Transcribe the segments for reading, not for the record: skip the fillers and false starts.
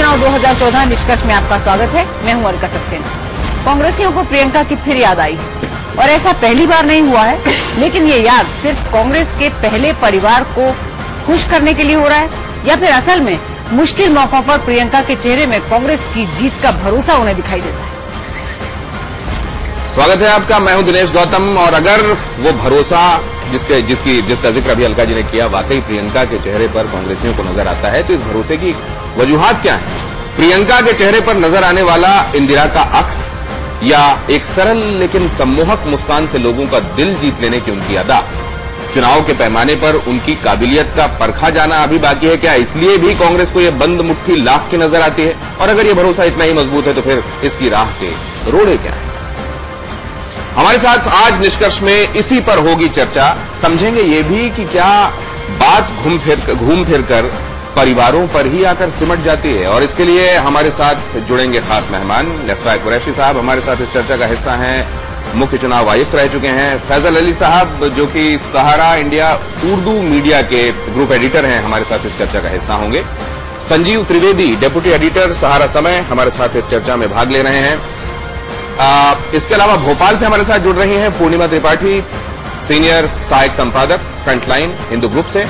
चुनाव 2014 निष्कर्ष में आपका स्वागत है। मैं हूं अलका सक्सेना। कांग्रेसियों को प्रियंका की फिर याद आई और ऐसा पहली बार नहीं हुआ है, लेकिन ये याद सिर्फ कांग्रेस के पहले परिवार को खुश करने के लिए हो रहा है या फिर असल में मुश्किल मौकों पर प्रियंका के चेहरे में कांग्रेस की जीत का भरोसा उन्हें दिखाई देता है। स्वागत है आपका। मैं हूं दिनेश गौतम। और अगर वो भरोसा जिसका जिक्र अभी अलका जी ने किया वाकई प्रियंका के चेहरे पर कांग्रेसियों को नजर आता है, तो इस भरोसे की वजूहात क्या है? प्रियंका के चेहरे पर नजर आने वाला इंदिरा का अक्स या एक सरल लेकिन सम्मोहक मुस्कान से लोगों का दिल जीत लेने की उनकी अदा, चुनाव के पैमाने पर उनकी काबिलियत का परखा जाना अभी बाकी है क्या? इसलिए भी कांग्रेस को यह बंद मुट्ठी लाख की नजर आती है? और अगर यह भरोसा इतना ही मजबूत है तो फिर इसकी राह के रोड़े क्या है? हमारे साथ आज निष्कर्ष में इसी पर होगी चर्चा। समझेंगे ये भी कि क्या बात घूम फिर कर परिवारों पर ही आकर सिमट जाती है। और इसके लिए हमारे साथ जुड़ेंगे खास मेहमान। लस्फा कुरैशी साहब हमारे साथ इस चर्चा का हिस्सा हैं। मुख्य चुनाव आयुक्त रह चुके हैं। फैजल अली साहब जो कि सहारा इंडिया उर्दू मीडिया के ग्रुप एडिटर हैं, हमारे साथ इस चर्चा का हिस्सा होंगे। संजीव त्रिवेदी डेप्यूटी एडिटर सहारा समय हमारे साथ इस चर्चा में भाग ले रहे हैं। इसके अलावा भोपाल से हमारे साथ जुड़ रही हैं पूर्णिमा त्रिपाठी, सीनियर सहायक संपादक फ्रंटलाइन हिंदू ग्रुप से,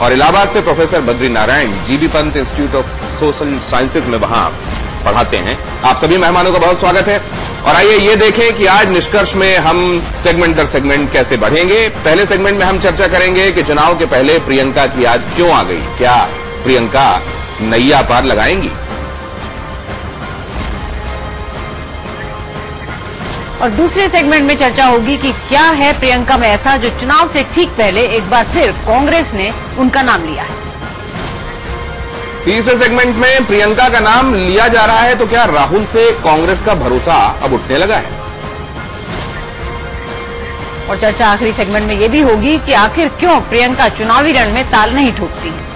और इलाहाबाद से professor Badri Narayan GB Pant institute of social sciences में वहां पढ़ाते हैं। आप सभी मेहमानों का बहुत स्वागत है। और आइए ये देखें कि आज निष्कर्ष में हम सेगमेंट दर सेगमेंट कैसे बढ़ेंगे। पहले सेगमेंट में हम चर्चा करेंगे कि चुनाव के पहले प्रियंका की याद क्यों आ गई, क्या प्रियंका नैया पार लगाएंगी? और दूसरे सेगमेंट में चर्चा होगी कि क्या है प्रियंका में ऐसा जो चुनाव से ठीक पहले एक बार फिर कांग्रेस ने उनका नाम लिया है। तीसरे सेगमेंट में प्रियंका का नाम लिया जा रहा है तो क्या राहुल से कांग्रेस का भरोसा अब उठने लगा है? और चर्चा आखिरी सेगमेंट में यह भी होगी कि आखिर क्यों प्रियंका चुनावी रण में ताल नहीं ठोकती है।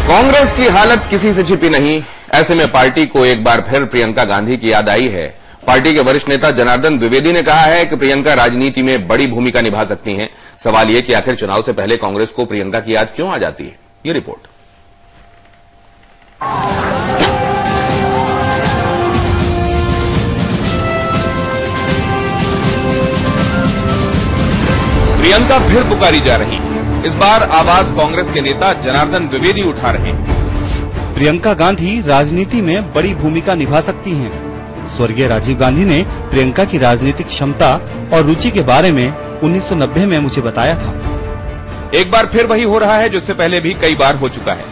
कांग्रेस की हालत किसी से छिपी नहीं। ऐसे में पार्टी को एक बार फिर प्रियंका गांधी की याद आई है। पार्टी के वरिष्ठ नेता जनार्दन द्विवेदी ने कहा है कि प्रियंका राजनीति में बड़ी भूमिका निभा सकती हैं। सवाल यह कि आखिर चुनाव से पहले कांग्रेस को प्रियंका की याद क्यों आ जाती है? ये रिपोर्ट। प्रियंका फिर पुकारी जा रही है। इस बार आवाज कांग्रेस के नेता जनार्दन द्विवेदी उठा रहे हैं। प्रियंका गांधी राजनीति में बड़ी भूमिका निभा सकती हैं। स्वर्गीय राजीव गांधी ने प्रियंका की राजनीतिक क्षमता और रुचि के बारे में 1990 में मुझे बताया था। एक बार फिर वही हो रहा है जो इससे पहले भी कई बार हो चुका है।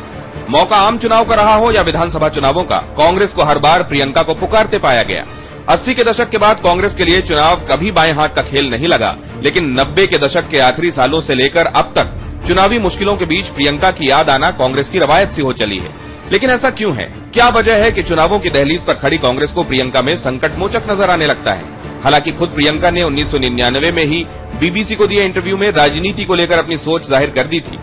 मौका आम चुनाव का रहा हो या विधानसभा चुनावों का, कांग्रेस को हर बार प्रियंका को पुकारते पाया गया। 80 के दशक के बाद कांग्रेस के लिए चुनाव कभी बाएं हाथ का खेल नहीं लगा, लेकिन 90 के दशक के आखिरी सालों से लेकर अब तक चुनावी मुश्किलों के बीच प्रियंका की याद आना कांग्रेस की रवायत सी हो चली है। लेकिन ऐसा क्यों है? क्या वजह है कि चुनावों की दहलीज पर खड़ी कांग्रेस को प्रियंका में संकट मोचक नजर आने लगता है? हालांकि खुद प्रियंका ने 1999 में ही बीबीसी को दिए इंटरव्यू में राजनीति को लेकर अपनी सोच जाहिर कर दी थी।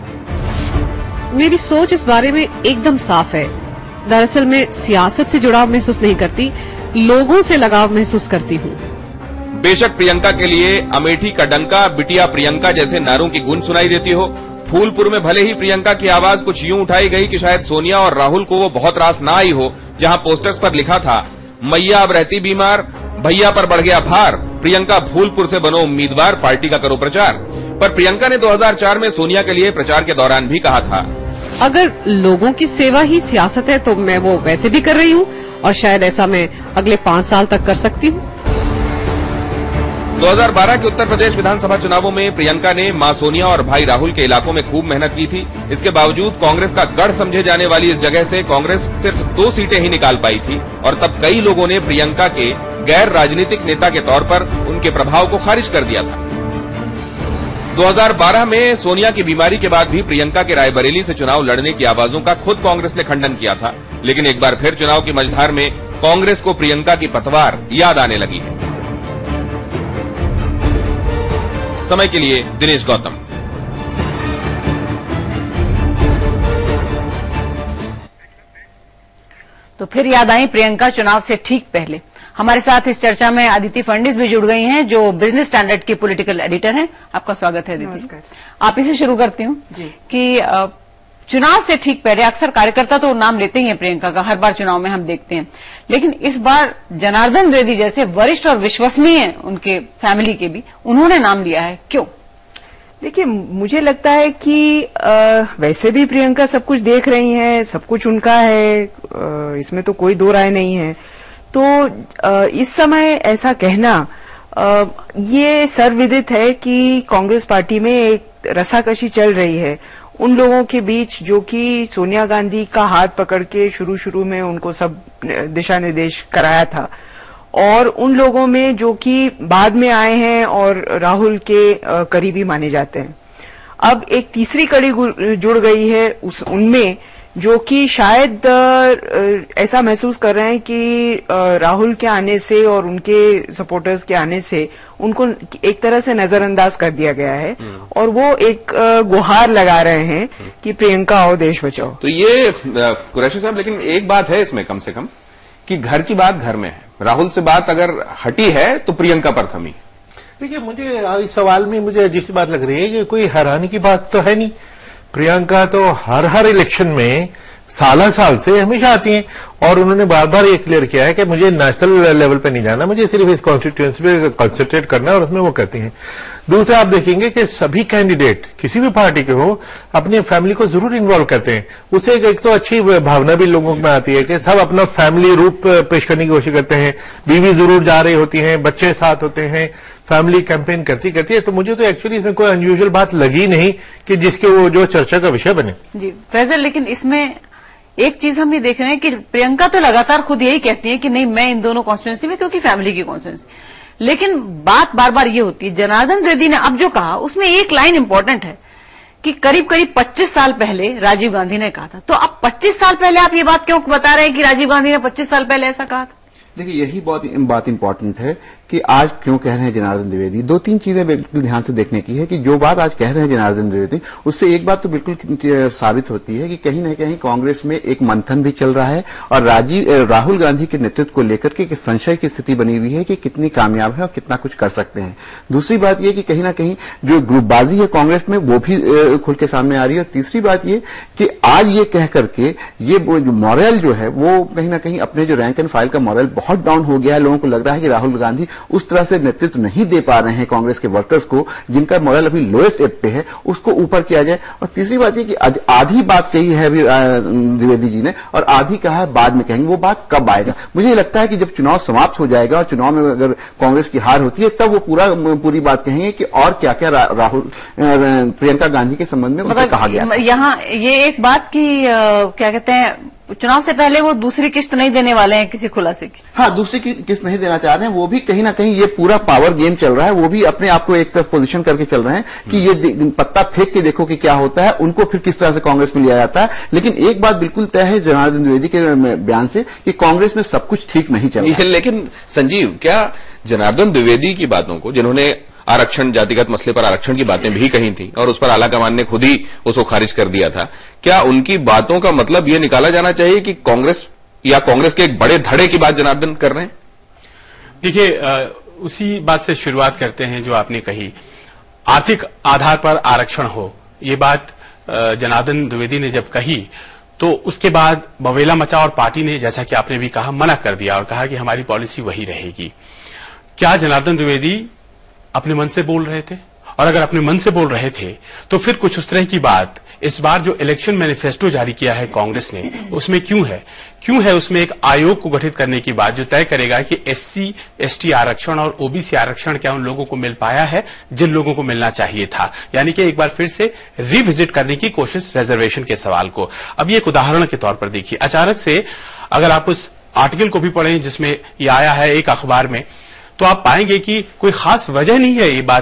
मेरी सोच इस बारे में एकदम साफ है। दरअसल मैं सियासत से जुड़ाव महसूस नहीं करती, लोगों से लगाव महसूस करती हूँ। बेशक प्रियंका के लिए अमेठी का डंका, बिटिया प्रियंका जैसे नारों की गूंज सुनाई देती हो। फूलपुर में भले ही प्रियंका की आवाज कुछ यूं उठाई गई कि शायद सोनिया और राहुल को वो बहुत रास ना आई हो, जहां पोस्टर्स पर लिखा था, मैया अब रहती बीमार, भैया पर बढ़ गया भार, प्रियंका फूलपुर से बनो उम्मीदवार, पार्टी का करो प्रचार। पर प्रियंका ने 2004 में सोनिया के लिए प्रचार के दौरान भी कहा था, अगर लोगों की सेवा ही सियासत है तो मैं वो वैसे भी कर रही हूँ और शायद ऐसा मैं अगले 5 साल तक कर सकती हूँ। 2012 के उत्तर प्रदेश विधानसभा चुनावों में प्रियंका ने मां सोनिया और भाई राहुल के इलाकों में खूब मेहनत की थी। इसके बावजूद कांग्रेस का गढ़ समझे जाने वाली इस जगह से कांग्रेस सिर्फ 2 सीटें ही निकाल पाई थी, और तब कई लोगों ने प्रियंका के गैर राजनीतिक नेता के तौर पर उनके प्रभाव को खारिज कर दिया था। 2012 में सोनिया की बीमारी के बाद भी प्रियंका के रायबरेली से चुनाव लड़ने की आवाजों का खुद कांग्रेस ने खंडन किया था। लेकिन एक बार फिर चुनाव की मझधार में कांग्रेस को प्रियंका की पतवार याद आने लगी है। समय के लिए दिनेश गौतम। तो फिर याद आई प्रियंका चुनाव से ठीक पहले। हमारे साथ इस चर्चा में अदिति फडणवीस भी जुड़ गई हैं, जो बिजनेस स्टैंडर्ड की पॉलिटिकल एडिटर हैं। आपका स्वागत है अदिति। आप इसे शुरू करती हूँ कि चुनाव से ठीक पहले अक्सर कार्यकर्ता तो नाम लेते ही हैं प्रियंका का, हर बार चुनाव में हम देखते हैं, लेकिन इस बार जनार्दन द्विवेदी जैसे वरिष्ठ और विश्वसनीय उनके फैमिली के भी उन्होंने नाम लिया है, क्यों? देखिए, मुझे लगता है कि वैसे भी प्रियंका सब कुछ देख रही हैं, सब कुछ उनका है, इसमें तो कोई दो राय नहीं है। तो इस समय ऐसा कहना ये सर्वविदित है कि कांग्रेस पार्टी में एक रसाकशी चल रही है उन लोगों के बीच जो कि सोनिया गांधी का हाथ पकड़ के शुरू में उनको सब दिशा निर्देश कराया था, और उन लोगों में जो कि बाद में आए हैं और राहुल के करीबी माने जाते हैं। अब एक तीसरी कड़ी जुड़ गई है उनमें, जो कि शायद ऐसा महसूस कर रहे हैं कि राहुल के आने से और उनके सपोर्टर्स के आने से उनको एक तरह से नजरअंदाज कर दिया गया है, और वो एक गुहार लगा रहे हैं कि प्रियंका आओ देश बचाओ। तो ये कुरैशी साहब, लेकिन एक बात है इसमें कम से कम कि घर की बात घर में है, राहुल से बात अगर हटी है तो प्रियंका पर थमी। देखिए, मुझे इस सवाल में मुझे अजीब सी बात लग रही है कि कोई हैरानी की बात तो है नहीं। प्रियंका तो हर इलेक्शन में साल से हमेशा आती हैं, और उन्होंने बार बार ये क्लियर किया है कि मुझे नेशनल लेवल पे नहीं जाना, मुझे सिर्फ इस कॉन्स्टिट्यूएंसी पे कंसंट्रेट करना है, और उसमें वो करती हैं। दूसरा, आप देखेंगे कि सभी कैंडिडेट किसी भी पार्टी के हो अपनी फैमिली को जरूर इन्वॉल्व करते हैं। उसे एक तो अच्छी भावना भी लोगों में आती है कि सब अपना फैमिली रूप पेश करने की कोशिश करते हैं, बीवी जरूर जा रही होती है, बच्चे साथ होते हैं, फैमिली कैंपेन करती है। तो मुझे तो एक्चुअली इसमें कोई अनयूजुअल बात लगी नहीं कि जिसके वो जो चर्चा का विषय बने। जी फैजल, लेकिन इसमें एक चीज हम ये देख रहे हैं कि प्रियंका तो लगातार खुद यही कहती है कि नहीं, मैं इन दोनों कॉन्स्टिट्यूंसी में, क्योंकि फैमिली की कॉन्स्टिट्यूंसी। लेकिन बात बार बार ये होती है, जनार्दन द्विवेदी ने अब जो कहा उसमें एक लाइन इंपॉर्टेंट है कि करीब 25 साल पहले राजीव गांधी ने कहा था। तो अब 25 साल पहले आप ये बात क्यों बता रहे हैं कि राजीव गांधी ने 25 साल पहले ऐसा कहा था? देखिए, यही बात इंपॉर्टेंट है कि आज क्यों कह रहे हैं जनार्दन द्विवेदी। दो तीन चीजें बिल्कुल ध्यान से देखने की है कि जो बात आज कह रहे हैं जनार्दन द्विवेदी, उससे एक बात तो बिल्कुल साबित होती है कि कहीं न कहीं कांग्रेस में एक मंथन भी चल रहा है, और राहुल गांधी के नेतृत्व को लेकर के एक संशय की स्थिति बनी हुई है कि कितनी कामयाब है और कितना कुछ कर सकते हैं। दूसरी बात यह कि कहीं ना कहीं जो ग्रुपबाजी है कांग्रेस में वो भी खुल के सामने आ रही है। और तीसरी बात यह कि आज ये कह करके ये मॉरल जो है वो कहीं ना कहीं अपने जो रैंक एंड फाइल का मॉरल बहुत डाउन हो गया है। लोगों को लग रहा है कि राहुल गांधी उस तरह से नेतृत्व नहीं दे पा रहे हैं कांग्रेस के वर्कर्स को, जिनका मॉरल अभी लोएस्ट एप पे है, उसको ऊपर किया जाए। और तीसरी बात यह कि आधी बात कही है अभी द्विवेदी जी ने, और आधी कहा है बाद में कहेंगे। वो बात कब आएगा? मुझे लगता है कि जब चुनाव समाप्त हो जाएगा और चुनाव में अगर कांग्रेस की हार होती है, तब वो पूरी बात कहेंगे कि और क्या क्या राहुल प्रियंका गांधी के संबंध में उनसे कहा गया। यहाँ ये एक बात की क्या कहते हैं, चुनाव से पहले वो दूसरी किस्त नहीं देने वाले हैं किसी खुलासे की। हाँ, दूसरी किस्त नहीं देना चाह रहे हैं। वो भी कहीं ना कहीं ये पूरा पावर गेम चल रहा है, वो भी अपने आप को एक तरफ पोजीशन करके चल रहे हैं कि ये पत्ता फेंक के देखो कि क्या होता है, उनको फिर किस तरह से कांग्रेस में लिया जाता है। लेकिन एक बात बिल्कुल तय है जनार्दन द्विवेदी के बयान से कि कांग्रेस में सब कुछ ठीक नहीं चल रहा है। लेकिन संजीव, क्या जनार्दन द्विवेदी की बातों को, जिन्होंने आरक्षण, जातिगत मसले पर आरक्षण की बातें भी कही थी और उस पर आलाकमान ने खुद ही उसको खारिज कर दिया था, क्या उनकी बातों का मतलब यह निकाला जाना चाहिए कि कांग्रेस या कांग्रेस के एक बड़े धड़े की बात जनार्दन कर रहे हैं? देखिए, उसी बात से शुरुआत करते हैं जो आपने कही, आर्थिक आधार पर आरक्षण हो। ये बात जनार्दन द्विवेदी ने जब कही तो उसके बाद बवेला मचा और पार्टी ने, जैसा कि आपने भी कहा, मना कर दिया और कहा कि हमारी पॉलिसी वही रहेगी। क्या जनार्दन द्विवेदी अपने मन से बोल रहे थे? और अगर अपने मन से बोल रहे थे तो फिर कुछ उस तरह की बात इस बार जो इलेक्शन मैनिफेस्टो जारी किया है कांग्रेस ने, उसमें क्यों है उसमें एक आयोग को गठित करने की बात जो तय करेगा कि एससी एसटी आरक्षण और ओबीसी आरक्षण क्या उन लोगों को मिल पाया है जिन लोगों को मिलना चाहिए था। यानी कि एक बार फिर से रिविजिट करने की कोशिश रिजर्वेशन के सवाल को। अब ये एक उदाहरण के तौर पर देखिए, अचानक से अगर आप उस आर्टिकल को भी पढ़ें जिसमें ये आया है एक अखबार में, तो आप पाएंगे कि कोई खास वजह नहीं है ये बात